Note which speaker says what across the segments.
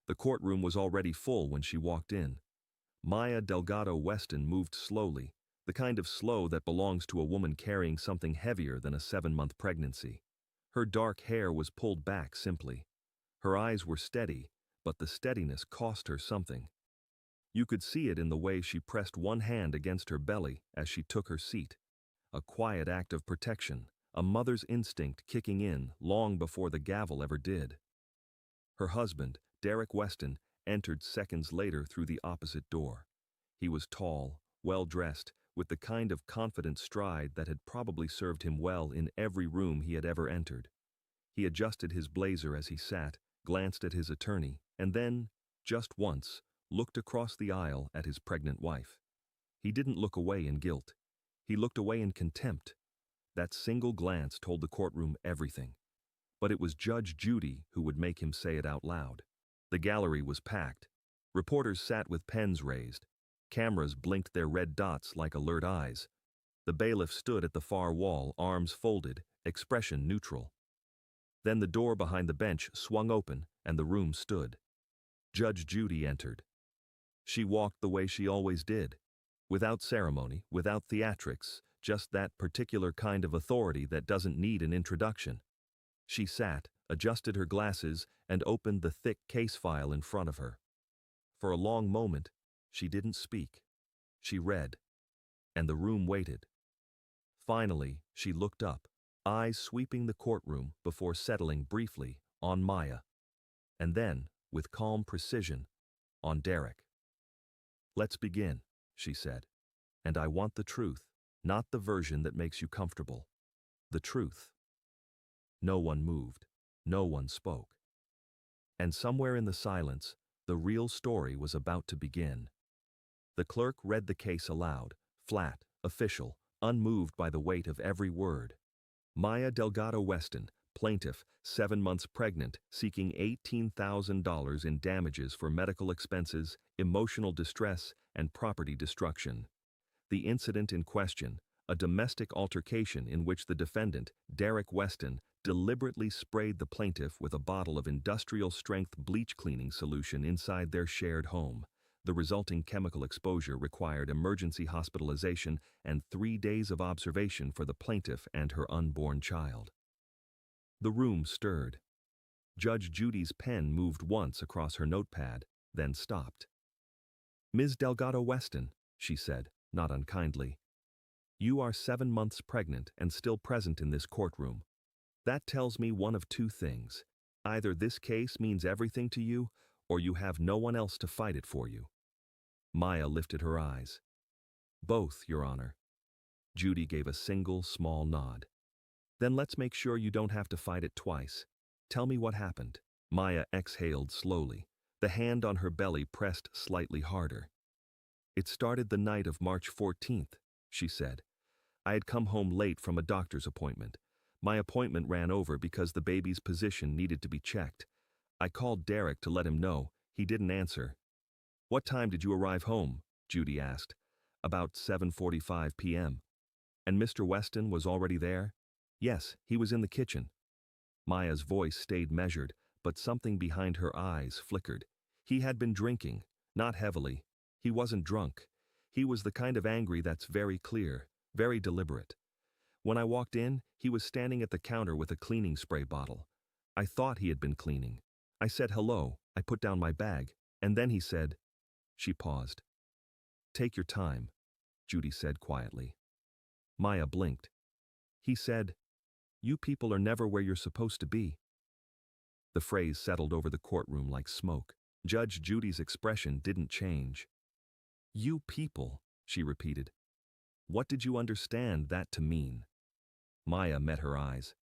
Speaker 1: The courtroom was already full when she walked in. Maya Delgado Weston moved slowly, the kind of slow that belongs to a woman carrying something heavier than a 7-month pregnancy. Her dark hair was pulled back simply. Her eyes were steady, but the steadiness cost her something. You could see it in the way she pressed one hand against her belly as she took her seat. A quiet act of protection, a mother's instinct kicking in long before the gavel ever did. Her husband, Derek Weston, entered seconds later through the opposite door. He was tall, well-dressed, with the kind of confident stride that had probably served him well in every room he had ever entered. He adjusted his blazer as he sat, glanced at his attorney, and then, just once, looked across the aisle at his pregnant wife. He didn't look away in guilt. He looked away in contempt. That single glance told the courtroom everything. But it was Judge Judy who would make him say it out loud. The gallery was packed. Reporters sat with pens raised. Cameras blinked their red dots like alert eyes. The bailiff stood at the far wall, arms folded, expression neutral. Then the door behind the bench swung open and the room stood. Judge Judy entered. She walked the way she always did, without ceremony, without theatrics, just that particular kind of authority that doesn't need an introduction. She sat, adjusted her glasses, and opened the thick case file in front of her. For a long moment, she didn't speak. She read, and the room waited. Finally, she looked up, eyes sweeping the courtroom before settling briefly on Maya. And then, with calm precision, on Derek. "Let's begin," she said. "And I want the truth, not the version that makes you comfortable. The truth." No one moved. No one spoke. And somewhere in the silence, the real story was about to begin. The clerk read the case aloud, flat, official, unmoved by the weight of every word. Maya Delgado Weston, plaintiff, 7 months pregnant, seeking $18,000 in damages for medical expenses, emotional distress, and property destruction. The incident in question, a domestic altercation in which the defendant, Derek Weston, deliberately sprayed the plaintiff with a bottle of industrial-strength bleach cleaning solution inside their shared home. The resulting chemical exposure required emergency hospitalization and 3 days of observation for the plaintiff and her unborn child. The room stirred. Judge Judy's pen moved once across her notepad, then stopped. "Ms. Delgado Weston," she said, not unkindly, "you are 7 months pregnant and still present in this courtroom. That tells me one of two things. Either this case means everything to you, or you have no one else to fight it for you." Maya lifted her eyes. "Both, Your Honor." Judy gave a single, small nod. "Then let's make sure you don't have to fight it twice. Tell me what happened." Maya exhaled slowly. The hand on her belly pressed slightly harder. "It started the night of March 14th, she said. "I had come home late from a doctor's appointment. My appointment ran over because the baby's position needed to be checked. I called Derek to let him know. He didn't answer." "What time did you arrive home?" Judy asked. "About 7:45 p.m. "And Mr. Weston was already there?" "Yes, he was in the kitchen." Maya's voice stayed measured, but something behind her eyes flickered. "He had been drinking, not heavily. He wasn't drunk. He was the kind of angry that's very clear, very deliberate. When I walked in, he was standing at the counter with a cleaning spray bottle. I thought he had been cleaning. I said hello, I put down my bag, and then he said..." She paused. "Take your time," Judy said quietly. Maya blinked. "He said, 'You people are never where you're supposed to be.'" The phrase settled over the courtroom like smoke. Judge Judy's expression didn't change. "You people," she repeated. "What did you understand that to mean?" Maya met her eyes.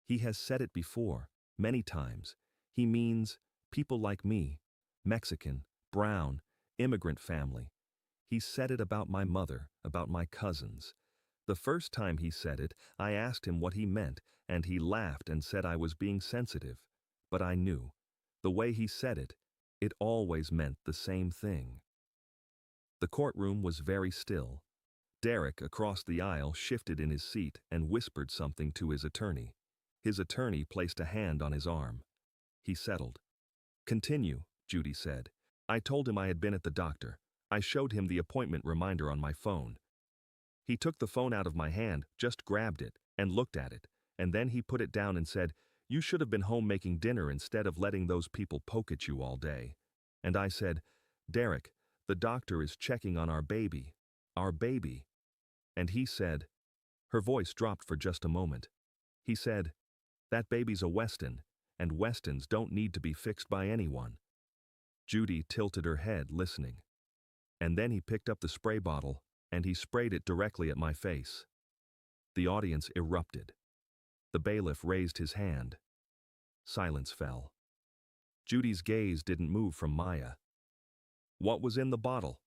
Speaker 1: "He has said it before, many times. He means people like me, Mexican, brown, immigrant family. He said it about my mother, about my cousins. The first time he said it, I asked him what he meant, and he laughed and said I was being sensitive. But I knew. The way he said it, it always meant the same thing." The courtroom was very still. Derek, across the aisle, shifted in his seat and whispered something to his attorney. His attorney placed a hand on his arm. He settled. "Continue," Judy said. I told him I had been at the doctor. I showed him the appointment reminder on my phone. He took the phone out of my hand, just grabbed it, and looked at it, and then he put it down and said, "You should have been home making dinner instead of letting those people poke at you all day." And I said, "Derek, the doctor is checking on our baby. Our baby." And he said, her voice dropped for just a moment. He said, "That baby's a Weston, and Westons don't need to be fixed by anyone." Judy tilted her head, listening. And then he picked up the spray bottle, and he sprayed it directly at my face. The audience erupted. The bailiff raised his hand. Silence fell. Judy's gaze didn't move from Maya. What was in the bottle?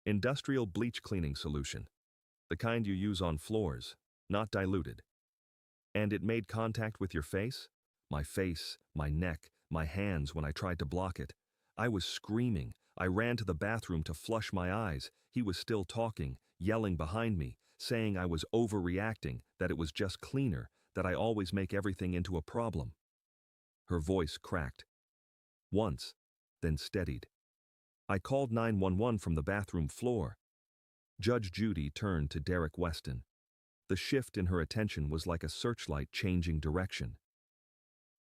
Speaker 1: Industrial bleach cleaning solution. The kind you use on floors, not diluted. And it made contact with your face? My face, my neck, my hands when I tried to block it. I was screaming. I ran to the bathroom to flush my eyes. He was still talking, yelling behind me, saying I was overreacting, that it was just cleaner, that I always make everything into a problem. Her voice cracked. Once, then steadied. I called 911 from the bathroom floor. Judge Judy turned to Derek Weston. The shift in her attention was like a searchlight changing direction.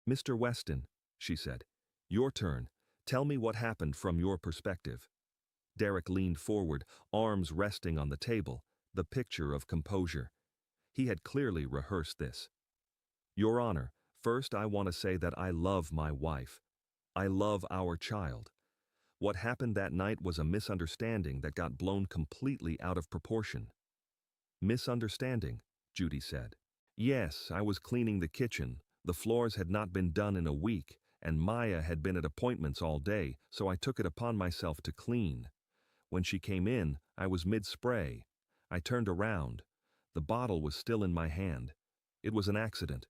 Speaker 1: "Mr. Weston," she said, "your turn. Tell me what happened from your perspective." Derek leaned forward, arms resting on the table, the picture of composure. He had clearly rehearsed this. "Your Honor, first I want to say that I love my wife. I love our child. What happened that night was a misunderstanding that got blown completely out of proportion." "Misunderstanding," Judy said. "Yes, I was cleaning the kitchen. The floors had not been done in a week, and Maya had been at appointments all day, so I took it upon myself to clean. When she came in, I was mid-spray. I turned around. The bottle was still in my hand. It was an accident."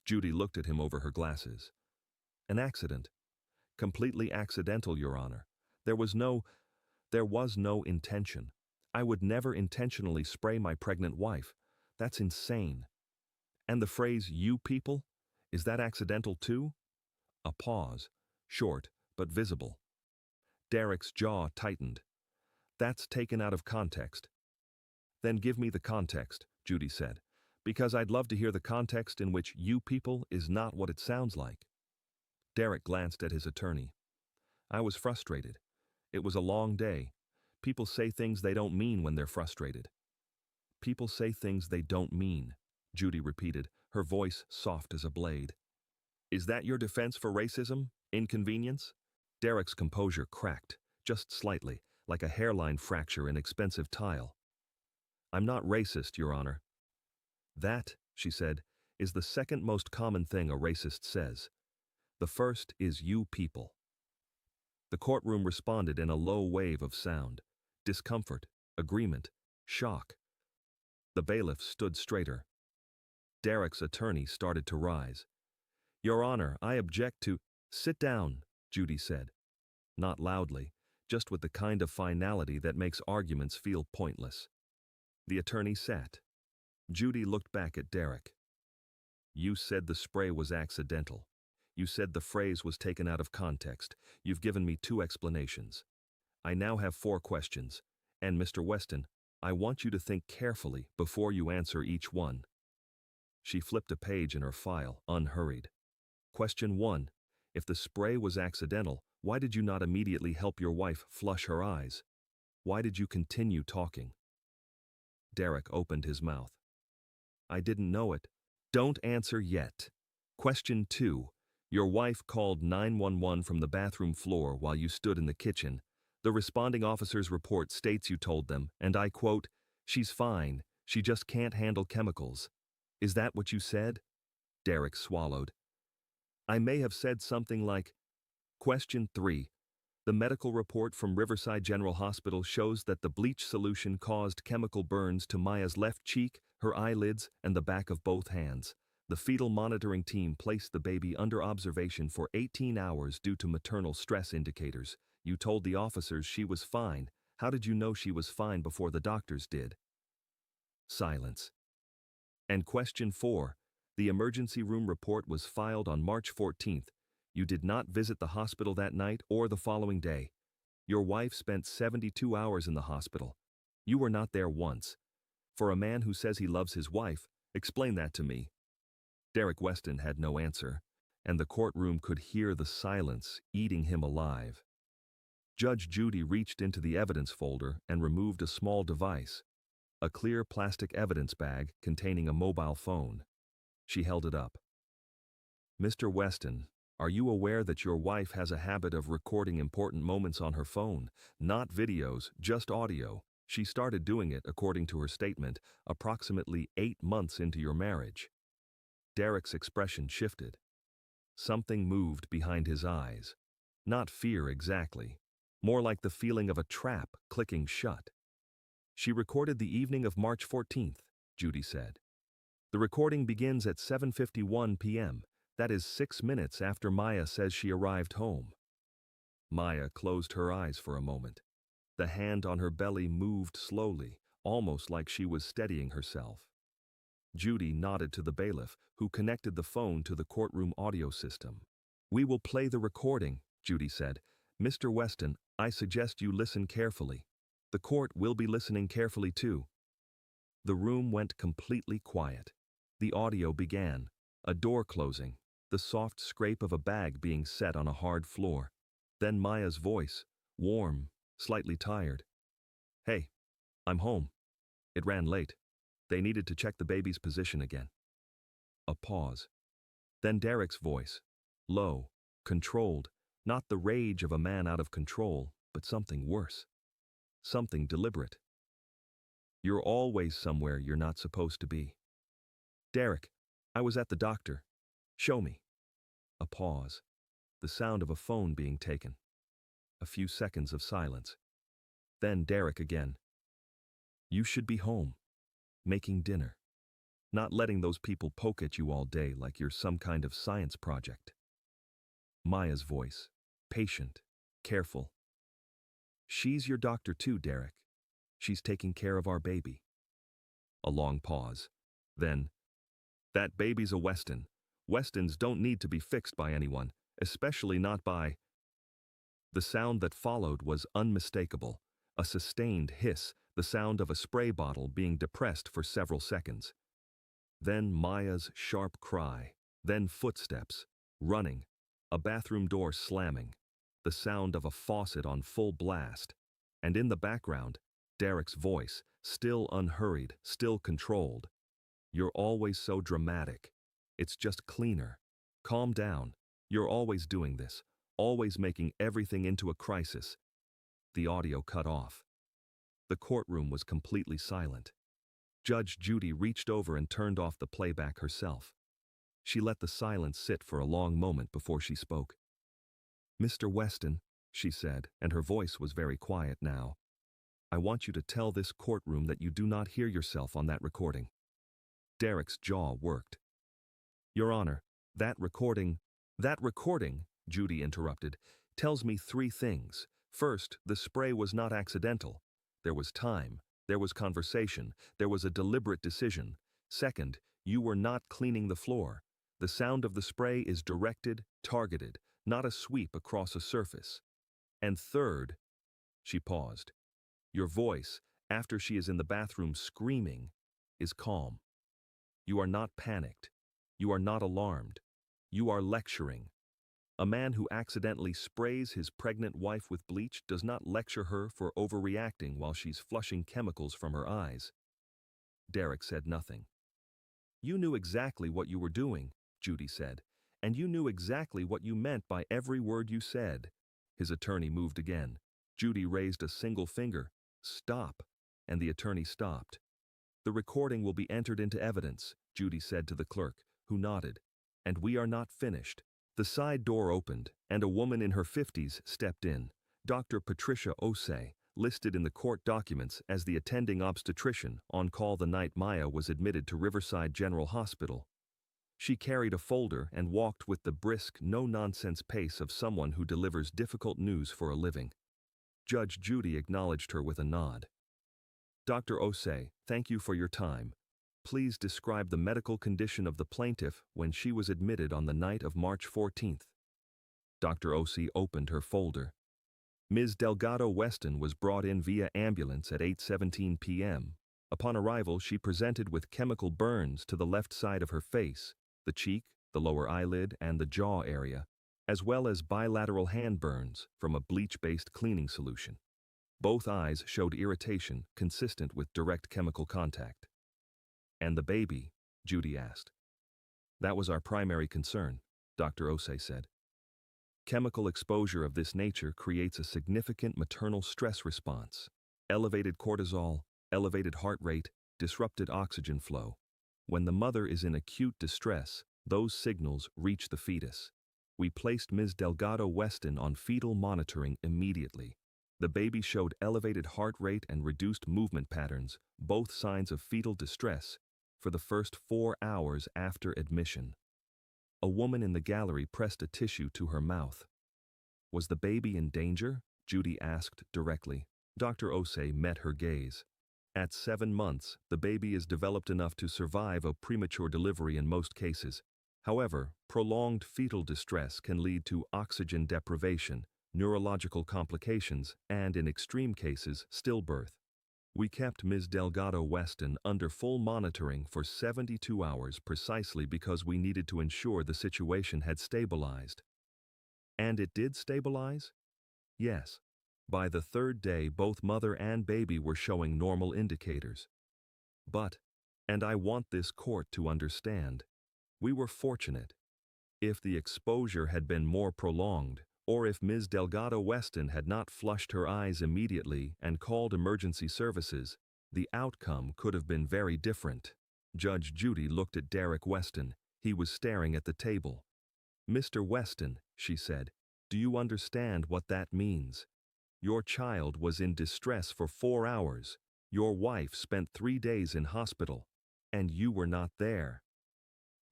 Speaker 1: Judy looked at him over her glasses. "An accident? Completely accidental, Your Honor. There was no intention. I would never intentionally spray my pregnant wife. That's insane. And the phrase, 'you people,' is that accidental too?" A pause, short but visible. Derek's jaw tightened. "That's taken out of context." "Then give me the context," Judy said, "because I'd love to hear the context in which 'you people' is not what it sounds like." Derek glanced at his attorney. "I was frustrated. It was a long day. People say things they don't mean when they're frustrated." "People say things they don't mean," Judy repeated, her voice soft as a blade. "Is that your defense for racism? Inconvenience?" Derek's composure cracked, just slightly, like a hairline fracture in expensive tile. "I'm not racist, Your Honor." "That," she said, "is the second most common thing a racist says. The first is 'you people.'" The courtroom responded in a low wave of sound. Discomfort, agreement, shock. The bailiff stood straighter. Derek's attorney started to rise. "Your Honor, I object to—" "Sit down," Judy said. Not loudly, just with the kind of finality that makes arguments feel pointless. The attorney sat. Judy looked back at Derek. "You said the spray was accidental. You said the phrase was taken out of context. You've given me 2 explanations. I now have 4 questions. And Mr. Weston, I want you to think carefully before you answer each one." She flipped a page in her file, unhurried. Question 1. If the spray was accidental, why did you not immediately help your wife flush her eyes? Why did you continue talking? Derek opened his mouth. "I didn't know it." "Don't answer yet." Question 2. Your wife called 911 from the bathroom floor while you stood in the kitchen. The responding officer's report states you told them, and I quote, "She's fine, she just can't handle chemicals." Is that what you said? Derek swallowed. "I may have said something like..." Question 3. The medical report from Riverside General Hospital shows that the bleach solution caused chemical burns to Maya's left cheek, her eyelids, and the back of both hands. The fetal monitoring team placed the baby under observation for 18 hours due to maternal stress indicators. You told the officers she was fine. How did you know she was fine before the doctors did? Silence. And question 4. The emergency room report was filed on March 14th. You did not visit the hospital that night or the following day. Your wife spent 72 hours in the hospital. You were not there once. For a man who says he loves his wife, explain that to me." Derek Weston had no answer, and the courtroom could hear the silence eating him alive. Judge Judy reached into the evidence folder and removed a small device, a clear plastic evidence bag containing a mobile phone. She held it up. "Mr. Weston, are you aware that your wife has a habit of recording important moments on her phone? Not videos, just audio. She started doing it, according to her statement, approximately 8 months into your marriage." Derek's expression shifted. Something moved behind his eyes. Not fear exactly, more like the feeling of a trap clicking shut. "She recorded the evening of March 14th, Judy said. "The recording begins at 7:51 p.m. That is 6 minutes after Maya says she arrived home." Maya closed her eyes for a moment. The hand on her belly moved slowly, almost like she was steadying herself. Judy nodded to the bailiff, who connected the phone to the courtroom audio system. "We will play the recording," Judy said. "Mr. Weston, I suggest you listen carefully. The court will be listening carefully too." The room went completely quiet. The audio began, a door closing, the soft scrape of a bag being set on a hard floor. Then Maya's voice, warm, slightly tired. "Hey, I'm home. It ran late. They needed to check the baby's position again." A pause. Then Derek's voice, low, controlled, not the rage of a man out of control, but something worse. Something deliberate. "You're always somewhere you're not supposed to be." "Derek, I was at the doctor. Show me." A pause. The sound of a phone being taken. A few seconds of silence. Then Derek again. "You should be home, making dinner. Not letting those people poke at you all day like you're some kind of science project." Maya's voice, patient, careful. "She's your doctor too, Derek. She's taking care of our baby." A long pause. Then, "That baby's a Weston. Westons don't need to be fixed by anyone, especially not by—" The sound that followed was unmistakable, a sustained hiss, the sound of a spray bottle being depressed for several seconds. Then Maya's sharp cry, then footsteps, running, a bathroom door slamming, the sound of a faucet on full blast, and in the background, Derek's voice, still unhurried, still controlled. "You're always so dramatic. It's just cleaner. Calm down. You're always doing this, always making everything into a crisis." The audio cut off. The courtroom was completely silent. Judge Judy reached over and turned off the playback herself. She let the silence sit for a long moment before she spoke. "Mr. Weston," she said, and her voice was very quiet now, "I want you to tell this courtroom that you do not hear yourself on that recording." Derek's jaw worked. "Your Honor, that recording," Judy interrupted, "tells me 3 things. First, the spray was not accidental. There was time, there was conversation, there was a deliberate decision. Second, you were not cleaning the floor. The sound of the spray is directed, targeted, not a sweep across a surface. And third," she paused, "your voice, after she is in the bathroom screaming, is calm. You are not panicked. You are not alarmed. You are lecturing. A man who accidentally sprays his pregnant wife with bleach does not lecture her for overreacting while she's flushing chemicals from her eyes." Derek said nothing. "You knew exactly what you were doing," Judy said, "and you knew exactly what you meant by every word you said." His attorney moved again. Judy raised a single finger. "Stop," and the attorney stopped. "The recording will be entered into evidence," Judy said to the clerk, who nodded. "And we are not finished." The side door opened, and a woman in her 50s stepped in, Dr. Patricia Osei, listed in the court documents as the attending obstetrician on call the night Maya was admitted to Riverside General Hospital. She carried a folder and walked with the brisk, no-nonsense pace of someone who delivers difficult news for a living. Judge Judy acknowledged her with a nod. "Dr. Osei, thank you for your time. Please describe the medical condition of the plaintiff when she was admitted on the night of March 14th. Dr. Osei opened her folder. Ms. Delgado Weston was brought in via ambulance at 8:17 p.m. Upon arrival, she presented with chemical burns to the left side of her face, the cheek, the lower eyelid, and the jaw area, as well as bilateral hand burns from a bleach-based cleaning solution. Both eyes showed irritation consistent with direct chemical contact. "And the baby?" Judy asked. "That was our primary concern," Dr. Osei said. "Chemical exposure of this nature creates a significant maternal stress response. Elevated cortisol, elevated heart rate, disrupted oxygen flow. When the mother is in acute distress, those signals reach the fetus. We placed Ms. Delgado Weston on fetal monitoring immediately. The baby showed elevated heart rate and reduced movement patterns, both signs of fetal distress, for the first 4 hours after admission." A woman in the gallery pressed a tissue to her mouth. "Was the baby in danger?" Judy asked directly. Dr. Osei met her gaze. "At 7 months, the baby is developed enough to survive a premature delivery in most cases. However, prolonged fetal distress can lead to oxygen deprivation, neurological complications, and in extreme cases, stillbirth. We kept Ms. Delgado Weston under full monitoring for 72 hours precisely because we needed to ensure the situation had stabilized." "And it did stabilize?" "Yes. By the 3rd day, both mother and baby were showing normal indicators. But, and I want this court to understand, we were fortunate. If the exposure had been more prolonged, or if Ms. Delgado Weston had not flushed her eyes immediately and called emergency services, the outcome could have been very different." Judge Judy looked at Derek Weston. He was staring at the table. "Mr. Weston," she said, "do you understand what that means? Your child was in distress for 4 hours. Your wife spent 3 days in hospital, and you were not there."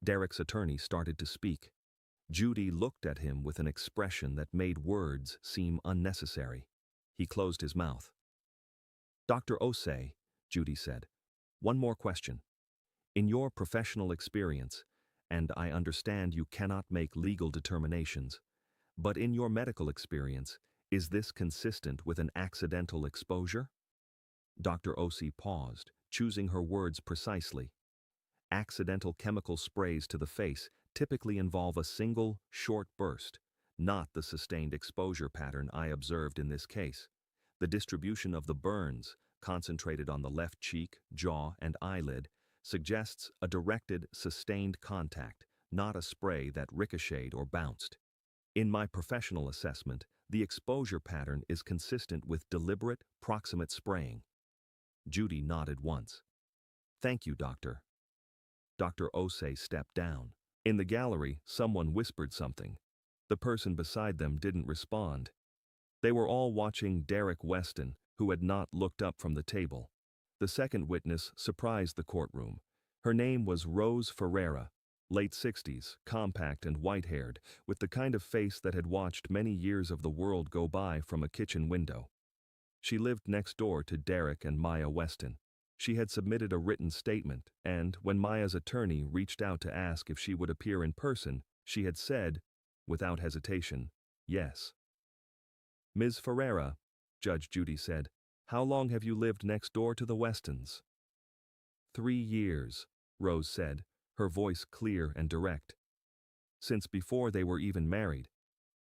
Speaker 1: Derek's attorney started to speak. Judy looked at him with an expression that made words seem unnecessary. He closed his mouth. "Dr. Osei," Judy said, "one more question. In your professional experience, and I understand you cannot make legal determinations, but in your medical experience, is this consistent with an accidental exposure?" Dr. Osei paused, choosing her words precisely. "Accidental chemical sprays to the face typically involve a single, short burst, not the sustained exposure pattern I observed in this case. The distribution of the burns, concentrated on the left cheek, jaw, and eyelid, suggests a directed, sustained contact, not a spray that ricocheted or bounced. In my professional assessment, the exposure pattern is consistent with deliberate, proximate spraying." Judy nodded once. "Thank you, doctor." Dr. Osei stepped down. In the gallery, someone whispered something. The person beside them didn't respond. They were all watching Derek Weston, who had not looked up from the table. The second witness surprised the courtroom. Her name was Rose Ferreira, late 60s, compact and white-haired, with the kind of face that had watched many years of the world go by from a kitchen window. She lived next door to Derek and Maya Weston. She had submitted a written statement, and when Maya's attorney reached out to ask if she would appear in person, she had said, without hesitation, yes. "Ms. Ferreira," Judge Judy said, "how long have you lived next door to the Westons?" 3 years, Rose said, her voice clear and direct. "Since before they were even married.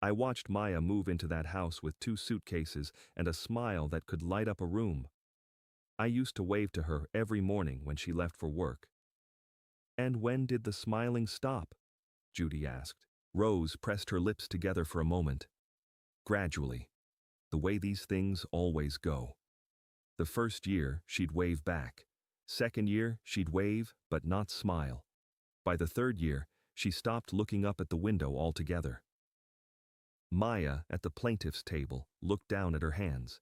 Speaker 1: I watched Maya move into that house with 2 suitcases and a smile that could light up a room. I used to wave to her every morning when she left for work." "And when did the smiling stop?" Judy asked. Rose pressed her lips together for a moment. "Gradually. The way these things always go. The first year, she'd wave back. Second year, she'd wave, but not smile. By the 3rd year, she stopped looking up at the window altogether." Maya, at the plaintiff's table, looked down at her hands.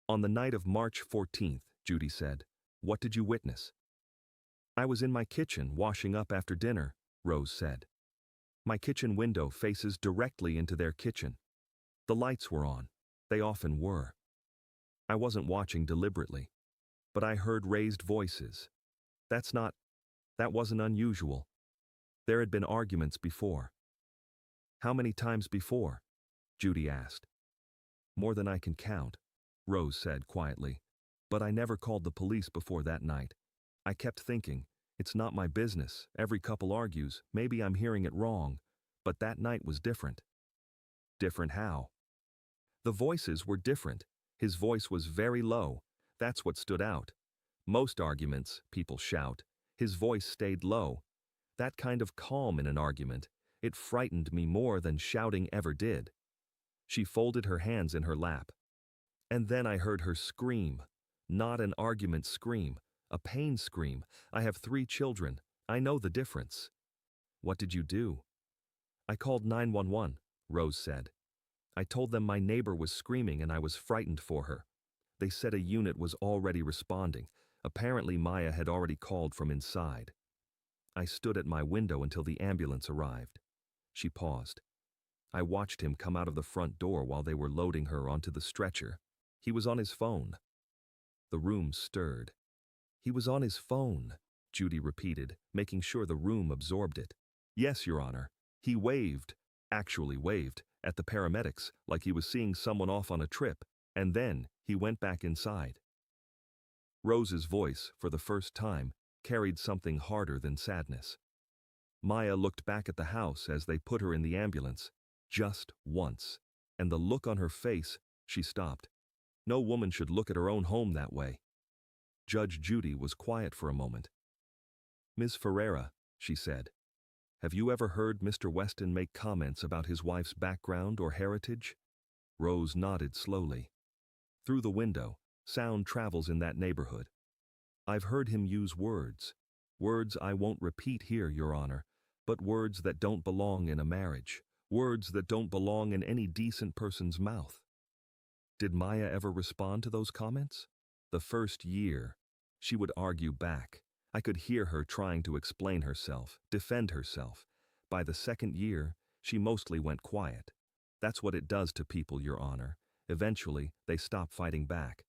Speaker 1: "On the night of March 14th, Judy said, what did you witness?" "I was in my kitchen washing up after dinner," Rose said. "My kitchen window faces directly into their kitchen. The lights were on. They often were. I wasn't watching deliberately. But I heard raised voices. That wasn't unusual. There had been arguments before." How many times before? Judy asked. More than I can count, Rose said quietly. But I never called the police before that night. I kept thinking, it's not my business, every couple argues, maybe I'm hearing it wrong. But that night was different. Different how? The voices were different. His voice was very low. That's what stood out. Most arguments, people shout. His voice stayed low. That kind of calm in an argument, it frightened me more than shouting ever did. She folded her hands in her lap. And then I heard her scream. Not an argument scream, a pain scream. I have 3 children. I know the difference. What did you do? I called 911, Rose said. I told them my neighbor was screaming and I was frightened for her. They said a unit was already responding. Apparently Maya had already called from inside. I stood at my window until the ambulance arrived. She paused. I watched him come out of the front door while they were loading her onto the stretcher. He was on his phone. The room stirred. He was on his phone, Judy repeated, making sure the room absorbed it. Yes, Your Honor. He waved, actually waved, at the paramedics like he was seeing someone off on a trip, and then he went back inside. Rose's voice, for the first time, carried something harder than sadness. Maya looked back at the house as they put her in the ambulance, just once, and the look on her face, she stopped. No woman should look at her own home that way. Judge Judy was quiet for a moment. Ms. Ferreira, she said, have you ever heard Mr. Weston make comments about his wife's background or heritage? Rose nodded slowly. Through the window, sound travels in that neighborhood. I've heard him use words. Words I won't repeat here, Your Honor, but words that don't belong in a marriage. Words that don't belong in any decent person's mouth. Did Maya ever respond to those comments? The first year, she would argue back. I could hear her trying to explain herself, defend herself. By the second year, she mostly went quiet. That's what it does to people, Your Honor. Eventually, they stop fighting back.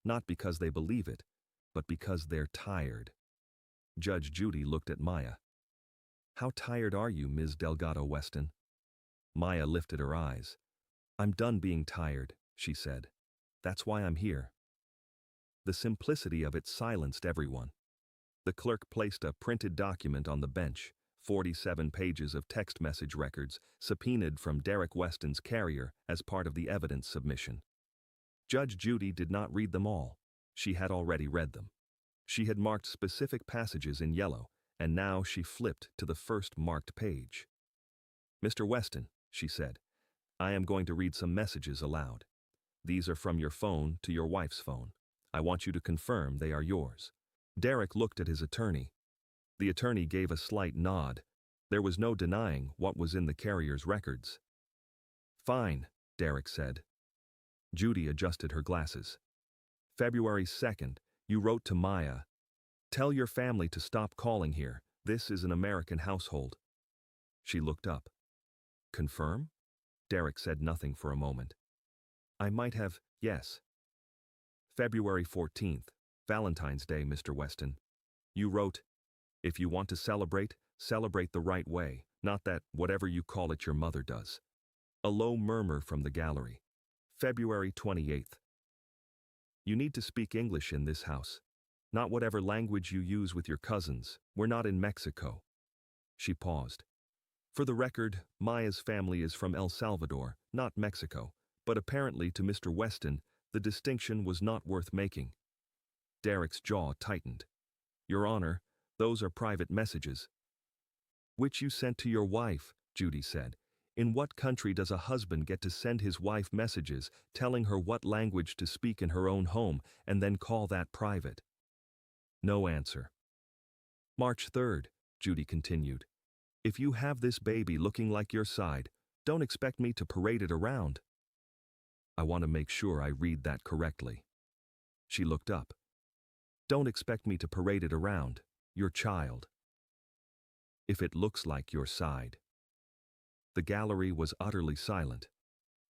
Speaker 1: Not because they believe it, but because they're tired. Judge Judy looked at Maya. How tired are you, Ms. Delgado Weston? Maya lifted her eyes. I'm done being tired, she said. That's why I'm here. The simplicity of it silenced everyone. The clerk placed a printed document on the bench, 47 pages of text message records subpoenaed from Derek Weston's carrier as part of the evidence submission. Judge Judy did not read them all. She had already read them. She had marked specific passages in yellow, and now she flipped to the first marked page. Mr. Weston, she said, I am going to read some messages aloud. These are from your phone to your wife's phone. I want you to confirm they are yours. Derek looked at his attorney. The attorney gave a slight nod. There was no denying what was in the carrier's records. Fine, Derek said. Judy adjusted her glasses. February 2nd, you wrote to Maya, tell your family to stop calling here. This is an American household. She looked up. Confirm? Derek said nothing for a moment. I might have, yes. February 14th, Valentine's Day, Mr. Weston. You wrote, if you want to celebrate, celebrate the right way, not that whatever you call it your mother does. A low murmur from the gallery. February 28th. You need to speak English in this house. Not whatever language you use with your cousins. We're not in Mexico. She paused. For the record, Maya's family is from El Salvador, not Mexico, but apparently to Mr. Weston, the distinction was not worth making. Derek's jaw tightened. Your Honor, those are private messages. Which you sent to your wife, Judy said. In what country does a husband get to send his wife messages telling her what language to speak in her own home and then call that private? No answer. March 3rd, Judy continued. If you have this baby looking like your side, don't expect me to parade it around. I want to make sure I read that correctly. She looked up. Don't expect me to parade it around, your child. If it looks like your side. The gallery was utterly silent.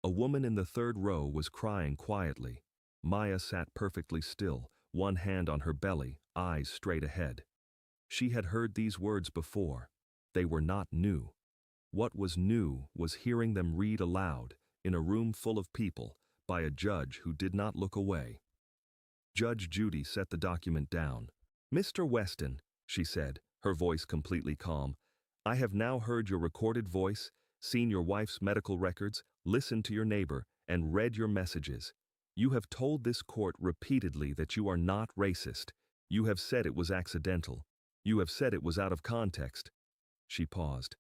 Speaker 1: A woman in the third row was crying quietly. Maya sat perfectly still, one hand on her belly, eyes straight ahead. She had heard these words before. They were not new. What was new was hearing them read aloud, in a room full of people, by a judge who did not look away. Judge Judy set the document down. "Mr. Weston," she said, her voice completely calm, "I have now heard your recorded voice, seen your wife's medical records, listened to your neighbor, and read your messages. You have told this court repeatedly that you are not racist. You have said it was accidental. You have said it was out of context." She paused.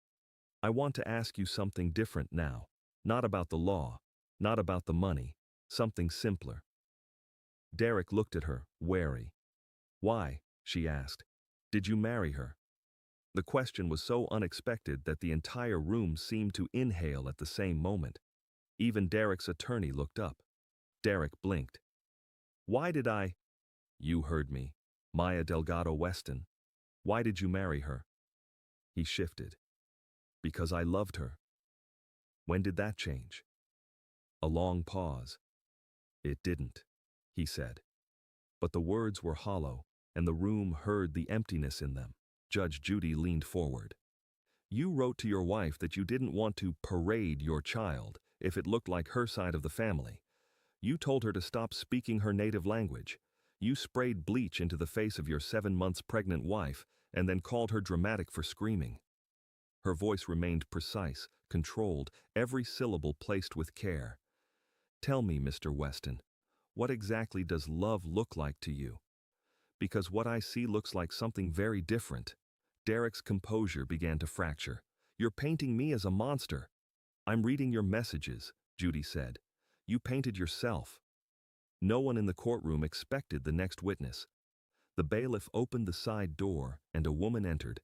Speaker 1: "I want to ask you something different now. Not about the law, not about the money, something simpler." Derek looked at her, wary. "Why?" she asked. "Did you marry her?" The question was so unexpected that the entire room seemed to inhale at the same moment. Even Derek's attorney looked up. Derek blinked. "Why did I—" "You heard me. Maya Delgado Weston. Why did you marry her?" He shifted. "Because I loved her." "When did that change?" A long pause. "It didn't," he said. But the words were hollow, and the room heard the emptiness in them. Judge Judy leaned forward. "You wrote to your wife that you didn't want to parade your child if it looked like her side of the family. You told her to stop speaking her native language. You sprayed bleach into the face of your 7 months pregnant wife and then called her dramatic for screaming." Her voice remained precise, controlled, every syllable placed with care. "Tell me, Mr. Weston, what exactly does love look like to you? Because what I see looks like something very different." Derek's composure began to fracture. "You're painting me as a monster." "I'm reading your messages," Judy said. "You painted yourself." No one in the courtroom expected the next witness. The bailiff opened the side door and a woman entered.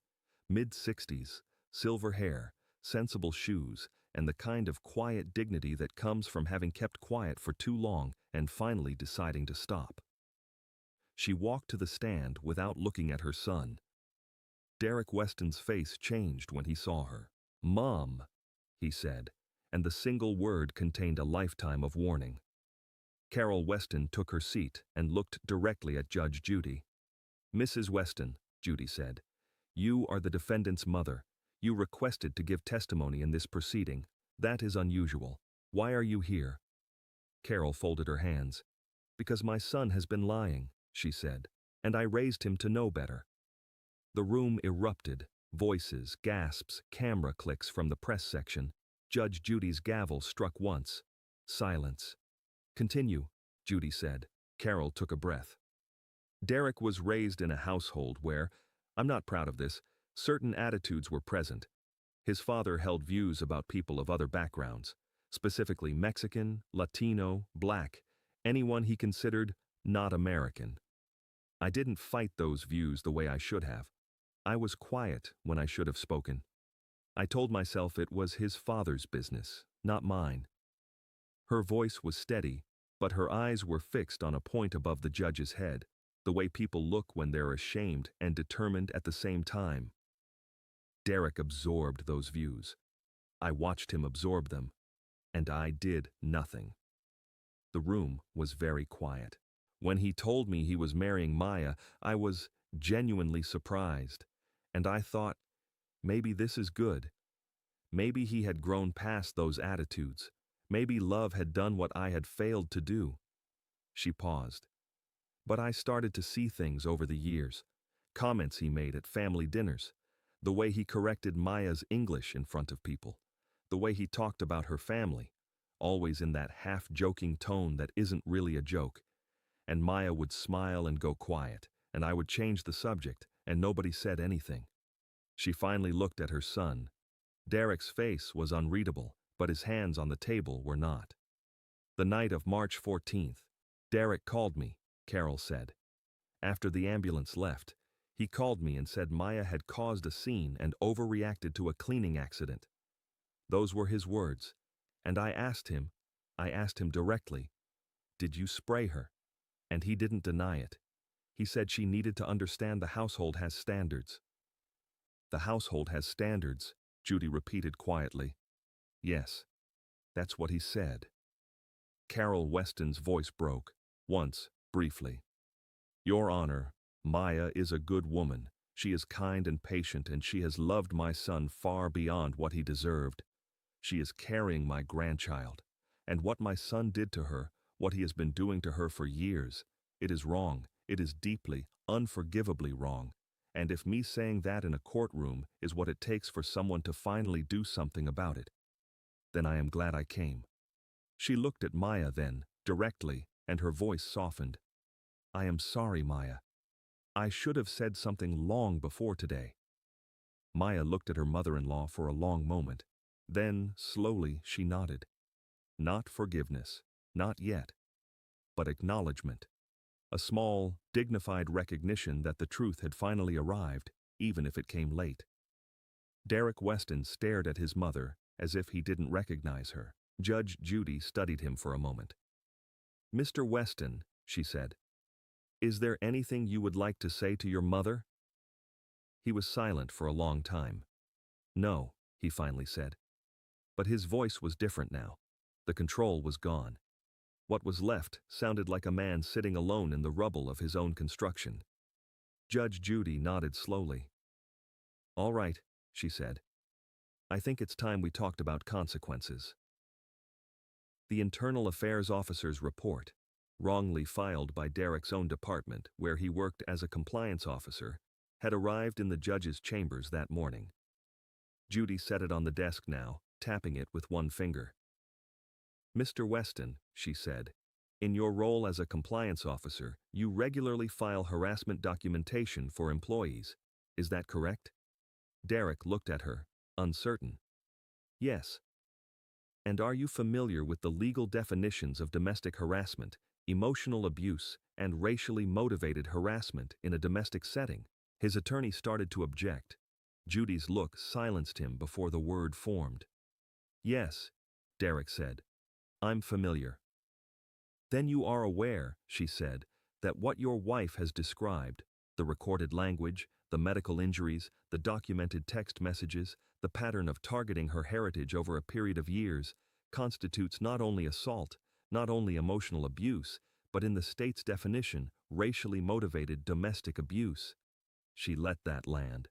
Speaker 1: Mid-60s, silver hair, sensible shoes, and the kind of quiet dignity that comes from having kept quiet for too long and finally deciding to stop. She walked to the stand without looking at her son. Derek Weston's face changed when he saw her. "Mom," he said, and the single word contained a lifetime of warning. Carol Weston took her seat and looked directly at Judge Judy. "Mrs. Weston," Judy said, "you are the defendant's mother. You requested to give testimony in this proceeding. That is unusual. Why are you here?" Carol folded her hands. "Because my son has been lying," she said, "and I raised him to know better." The room erupted, voices, gasps, camera clicks from the press section. Judge Judy's gavel struck once. Silence. "Continue," Judy said. Carol took a breath. "Derek was raised in a household where, I'm not proud of this, certain attitudes were present. His father held views about people of other backgrounds, specifically Mexican, Latino, Black, anyone he considered not American. I didn't fight those views the way I should have. I was quiet when I should have spoken. I told myself it was his father's business, not mine." Her voice was steady, but her eyes were fixed on a point above the judge's head, the way people look when they're ashamed and determined at the same time. Derek absorbed those views. I watched him absorb them, and I did nothing. The room was very quiet. When he told me he was marrying Maya, I was genuinely surprised, and I thought, maybe this is good. Maybe he had grown past those attitudes. Maybe love had done what I had failed to do. She paused. But I started to see things over the years. Comments he made at family dinners. The way he corrected Maya's English in front of people. The way he talked about her family, always in that half-joking tone that isn't really a joke. And Maya would smile and go quiet, and I would change the subject, and nobody said anything. She finally looked at her son. Derek's face was unreadable, but his hands on the table were not. The night of March 14th, Derek called me, Carol said. After the ambulance left, he called me and said Maya had caused a scene and overreacted to a cleaning accident. Those were his words, and I asked him directly, "Did you spray her?" And he didn't deny it. He said she needed to understand the household has standards. "The household has standards," Judy repeated quietly. "Yes, that's what he said." Carol Weston's voice broke, once, briefly. "Your Honor, Maya is a good woman. She is kind and patient, and she has loved my son far beyond what he deserved. She is carrying my grandchild. And what my son did to her, what he has been doing to her for years, it is wrong. It is deeply, unforgivably wrong. And if me saying that in a courtroom is what it takes for someone to finally do something about it, then I am glad I came. She looked at Maya then, directly, and her voice softened. I am sorry, Maya. I should have said something long before today. Maya looked at her mother-in-law for a long moment. Then, slowly, she nodded. Not forgiveness, not yet, but acknowledgement. A small, dignified recognition that the truth had finally arrived, even if it came late. Derek Weston stared at his mother as if he didn't recognize her. Judge Judy studied him for a moment. Mr. Weston, she said, is there anything you would like to say to your mother? He was silent for a long time. No, he finally said. But his voice was different now. The control was gone. What was left sounded like a man sitting alone in the rubble of his own construction. Judge Judy nodded slowly. All right, she said. I think it's time we talked about consequences. The Internal Affairs Officer's report, wrongly filed by Derek's own department where he worked as a compliance officer, had arrived in the judge's chambers that morning. Judy set it on the desk now, tapping it with one finger. Mr. Weston, she said, in your role as a compliance officer, you regularly file harassment documentation for employees. Is that correct? Derek looked at her, uncertain. Yes. And are you familiar with the legal definitions of domestic harassment, emotional abuse, and racially motivated harassment in a domestic setting? His attorney started to object. Judy's look silenced him before the word formed. Yes, Derek said. I'm familiar. Then you are aware, she said, that what your wife has described, the recorded language, the medical injuries, the documented text messages, the pattern of targeting her heritage over a period of years, constitutes not only assault, not only emotional abuse, but in the state's definition, racially motivated domestic abuse. She let that land.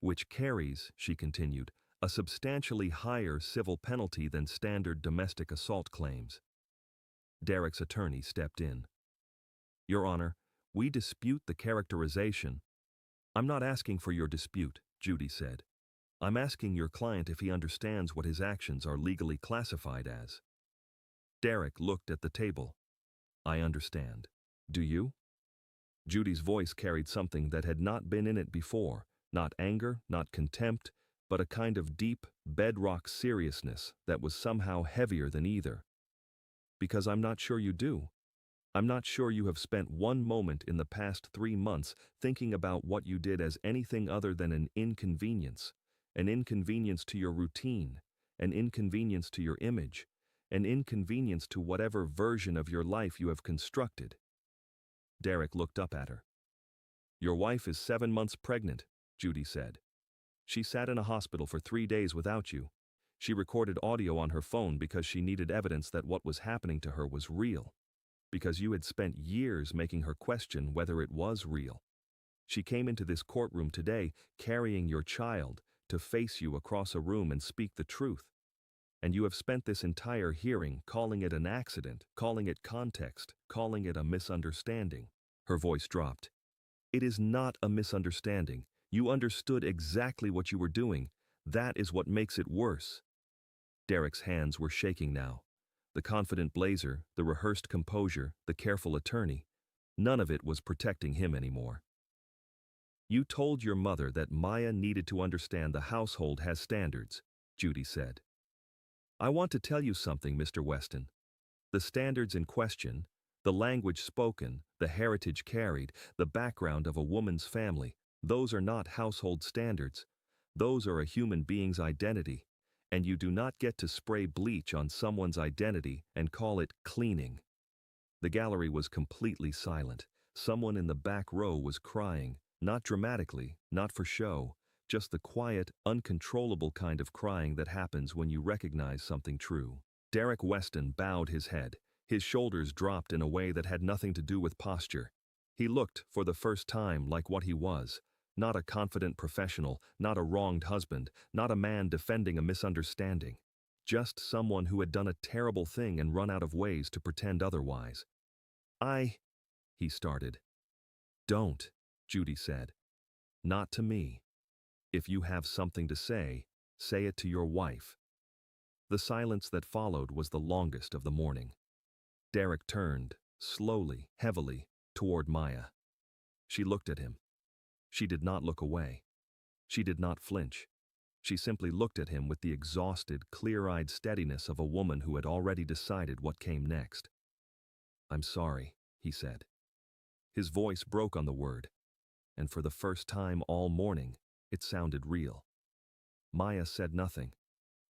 Speaker 1: Which carries, she continued, a substantially higher civil penalty than standard domestic assault claims. Derek's attorney stepped in. Your Honor, we dispute the characterization. I'm not asking for your dispute, Judy said. I'm asking your client if he understands what his actions are legally classified as. Derek looked at the table. I understand. Do you? Judy's voice carried something that had not been in it before, not anger, not contempt, but a kind of deep, bedrock seriousness that was somehow heavier than either. Because I'm not sure you do. I'm not sure you have spent one moment in the past 3 months thinking about what you did as anything other than an inconvenience to your routine, an inconvenience to your image, an inconvenience to whatever version of your life you have constructed. Derek looked up at her. Your wife is 7 months pregnant, Judy said. She sat in a hospital for 3 days without you. She recorded audio on her phone because she needed evidence that what was happening to her was real. Because you had spent years making her question whether it was real. She came into this courtroom today carrying your child to face you across a room and speak the truth. And you have spent this entire hearing calling it an accident, calling it context, calling it a misunderstanding. Her voice dropped. It is not a misunderstanding. You understood exactly what you were doing. That is what makes it worse. Derek's hands were shaking now. The confident blazer, the rehearsed composure, the careful attorney. None of it was protecting him anymore. You told your mother that Maya needed to understand the household has standards, Judy said. I want to tell you something, Mr. Weston. The standards in question, the language spoken, the heritage carried, the background of a woman's family, those are not household standards. Those are a human being's identity. And you do not get to spray bleach on someone's identity and call it cleaning. The gallery was completely silent. Someone in the back row was crying, not dramatically, not for show, just the quiet, uncontrollable kind of crying that happens when you recognize something true. Derek Weston bowed his head. His shoulders dropped in a way that had nothing to do with posture. He looked, for the first time, like what he was, Not a confident professional, not a wronged husband, not a man defending a misunderstanding. Just someone who had done a terrible thing and run out of ways to pretend otherwise. He started. Don't, Judy said. Not to me. If you have something to say it to your wife. The silence that followed was the longest of the morning. Derek turned, slowly, heavily, toward Maya. She looked at him. She did not look away. She did not flinch. She simply looked at him with the exhausted, clear-eyed steadiness of a woman who had already decided what came next. I'm sorry, he said. His voice broke on the word, and for the first time all morning, it sounded real. Maya said nothing.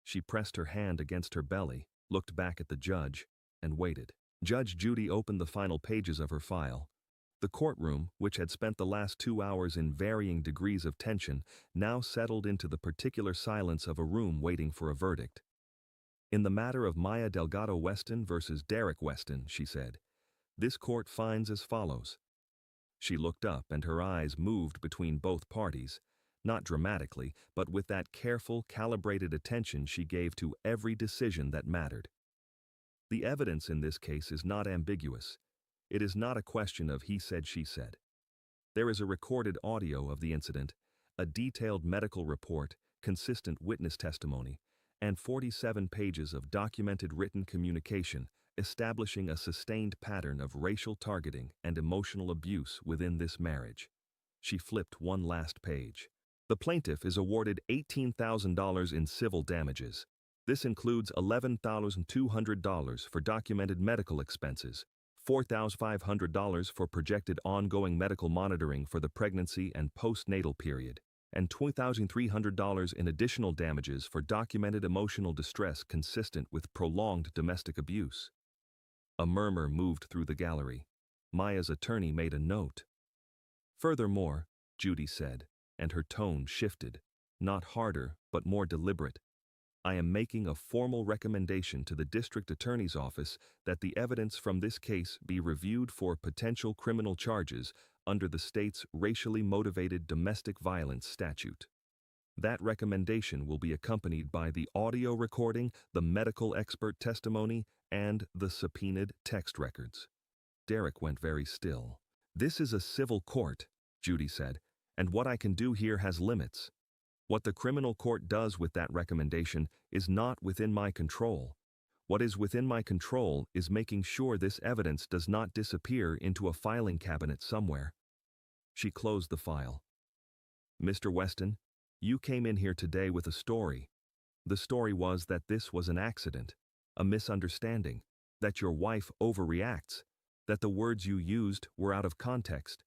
Speaker 1: She pressed her hand against her belly, looked back at the judge, and waited. Judge Judy opened the final pages of her file. The courtroom, which had spent the last 2 hours in varying degrees of tension, now settled into the particular silence of a room waiting for a verdict. In the matter of Maya Delgado Weston versus Derek Weston, she said, this court finds as follows. She looked up and her eyes moved between both parties, not dramatically, but with that careful, calibrated attention she gave to every decision that mattered. The evidence in this case is not ambiguous. It is not a question of he said, she said. There is a recorded audio of the incident, a detailed medical report, consistent witness testimony, and 47 pages of documented written communication establishing a sustained pattern of racial targeting and emotional abuse within this marriage. She flipped one last page. The plaintiff is awarded $18,000 in civil damages. This includes $11,200 for documented medical expenses, $4,500 for projected ongoing medical monitoring for the pregnancy and postnatal period, and $2,300 in additional damages for documented emotional distress consistent with prolonged domestic abuse. A murmur moved through the gallery. Maya's attorney made a note. Furthermore, Judy said, and her tone shifted, not harder but more deliberate. I am making a formal recommendation to the district attorney's office that the evidence from this case be reviewed for potential criminal charges under the state's racially motivated domestic violence statute. That recommendation will be accompanied by the audio recording, the medical expert testimony, and the subpoenaed text records. Derek went very still. This is a civil court, Judy said, and what I can do here has limits. What the criminal court does with that recommendation is not within my control. What is within my control is making sure this evidence does not disappear into a filing cabinet somewhere. She closed the file. Mr. Weston, you came in here today with a story. The story was that this was an accident, a misunderstanding, that your wife overreacts, that the words you used were out of context.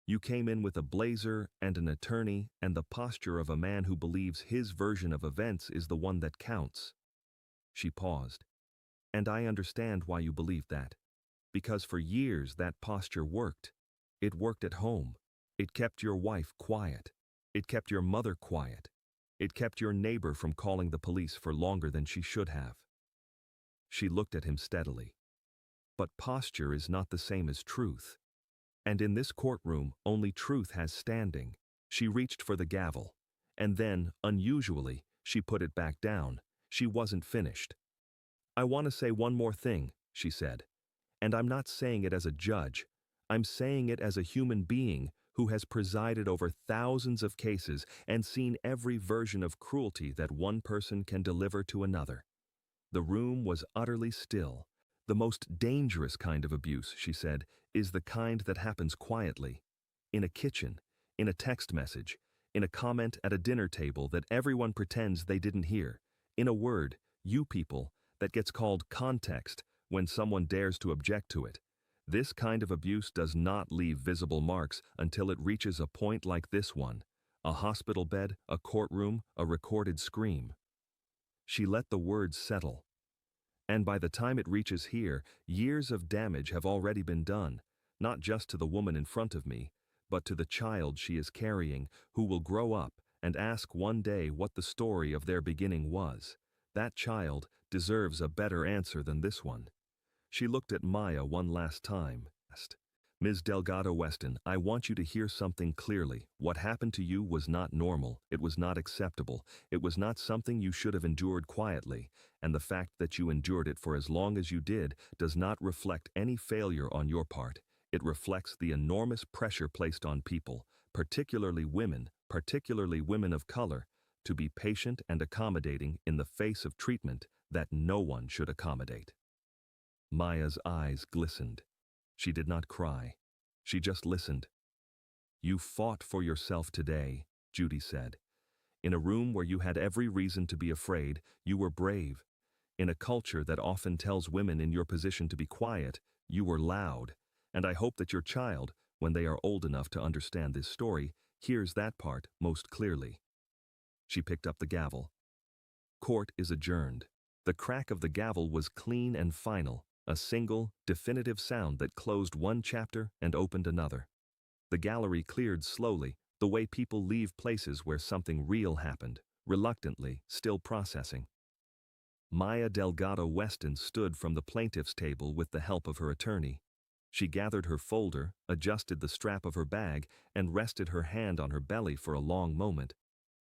Speaker 1: You came in with a blazer and an attorney and the posture of a man who believes his version of events is the one that counts. She paused. And I understand why you believe that. Because for years that posture worked. It worked at home. It kept your wife quiet. It kept your mother quiet. It kept your neighbor from calling the police for longer than she should have. She looked at him steadily. But posture is not the same as truth. And in this courtroom, only truth has standing. She reached for the gavel. And then, unusually, she put it back down. She wasn't finished. I want to say one more thing, she said. And I'm not saying it as a judge. I'm saying it as a human being who has presided over thousands of cases and seen every version of cruelty that one person can deliver to another. The room was utterly still. The most dangerous kind of abuse, she said, is the kind that happens quietly. In a kitchen, in a text message, in a comment at a dinner table that everyone pretends they didn't hear. In a word, you people, that gets called context when someone dares to object to it. This kind of abuse does not leave visible marks until it reaches a point like this one. A hospital bed, a courtroom, a recorded scream. She let the words settle. And by the time it reaches here, years of damage have already been done, not just to the woman in front of me, but to the child she is carrying, who will grow up and ask one day what the story of their beginning was. That child deserves a better answer than this one. She looked at Maya one last time. Ms. Delgado Weston, I want you to hear something clearly. What happened to you was not normal, it was not acceptable, it was not something you should have endured quietly, and the fact that you endured it for as long as you did does not reflect any failure on your part. It reflects the enormous pressure placed on people, particularly women of color, to be patient and accommodating in the face of treatment that no one should accommodate. Maya's eyes glistened. She did not cry. She just listened. You fought for yourself today, Judy said. In a room where you had every reason to be afraid, you were brave. In a culture that often tells women in your position to be quiet, you were loud. And I hope that your child, when they are old enough to understand this story, hears that part most clearly. She picked up the gavel. Court is adjourned. The crack of the gavel was clean and final, a single, definitive sound that closed one chapter and opened another. The gallery cleared slowly, the way people leave places where something real happened, reluctantly, still processing. Maya Delgado Weston stood from the plaintiff's table with the help of her attorney. She gathered her folder, adjusted the strap of her bag, and rested her hand on her belly for a long moment.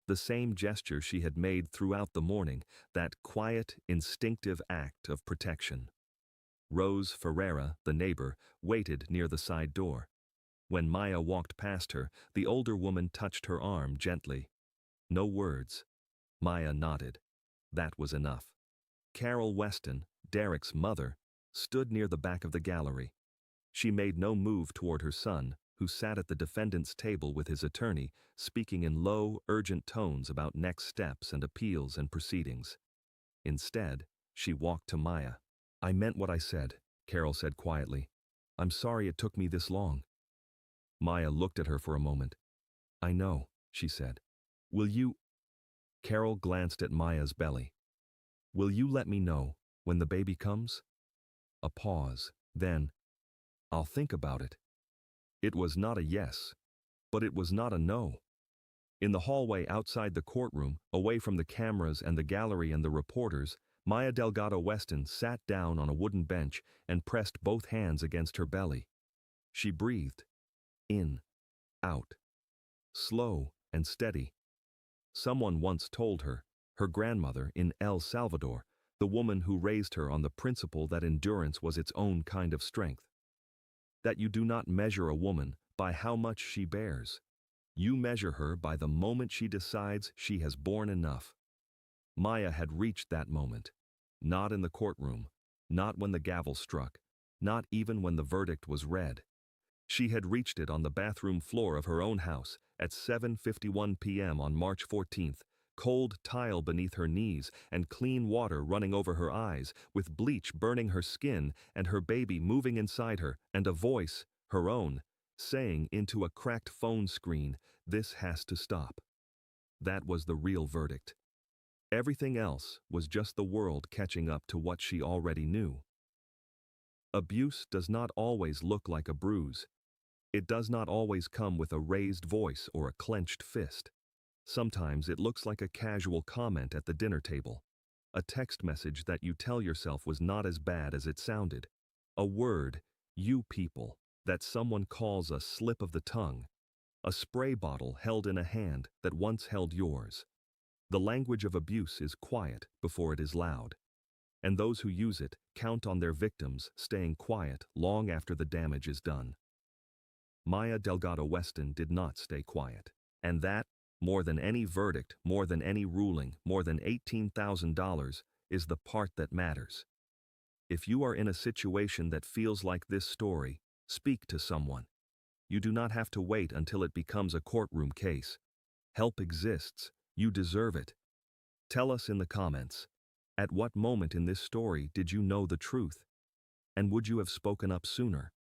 Speaker 1: The same gesture she had made throughout the morning, that quiet, instinctive act of protection. Rose Ferreira, the neighbor, waited near the side door. When Maya walked past her, the older woman touched her arm gently. No words. Maya nodded. That was enough. Carol Weston, Derek's mother, stood near the back of the gallery. She made no move toward her son, who sat at the defendant's table with his attorney, speaking in low, urgent tones about next steps and appeals and proceedings. Instead, she walked to Maya. I meant what I said, Carol said quietly. I'm sorry it took me this long. Maya looked at her for a moment. I know, she said. Will you? Carol glanced at Maya's belly. Will you let me know when the baby comes? A pause, then, I'll think about it. It was not a yes, but it was not a no. In the hallway outside the courtroom, away from the cameras and the gallery and the reporters, Maya Delgado Weston sat down on a wooden bench and pressed both hands against her belly. She breathed. In, out. Slow and steady. Someone once told her, her grandmother in El Salvador, the woman who raised her on the principle that endurance was its own kind of strength, that you do not measure a woman by how much she bears. You measure her by the moment she decides she has borne enough. Maya had reached that moment. Not in the courtroom, not when the gavel struck, not even when the verdict was read. She had reached it on the bathroom floor of her own house at 7:51 p.m. on March 14th, cold tile beneath her knees and clean water running over her eyes, with bleach burning her skin and her baby moving inside her, and a voice, her own, saying into a cracked phone screen, "This has to stop." That was the real verdict. Everything else was just the world catching up to what she already knew. Abuse does not always look like a bruise. It does not always come with a raised voice or a clenched fist. Sometimes it looks like a casual comment at the dinner table, a text message that you tell yourself was not as bad as it sounded, a word, "you people," that someone calls a slip of the tongue, a spray bottle held in a hand that once held yours. The language of abuse is quiet before it is loud, and those who use it count on their victims staying quiet long after the damage is done. Maya Delgado Weston did not stay quiet, and that, more than any verdict, more than any ruling, more than $18,000, is the part that matters. If you are in a situation that feels like this story, speak to someone. You do not have to wait until it becomes a courtroom case. Help exists. You deserve it. Tell us in the comments, at what moment in this story did you know the truth? And would you have spoken up sooner?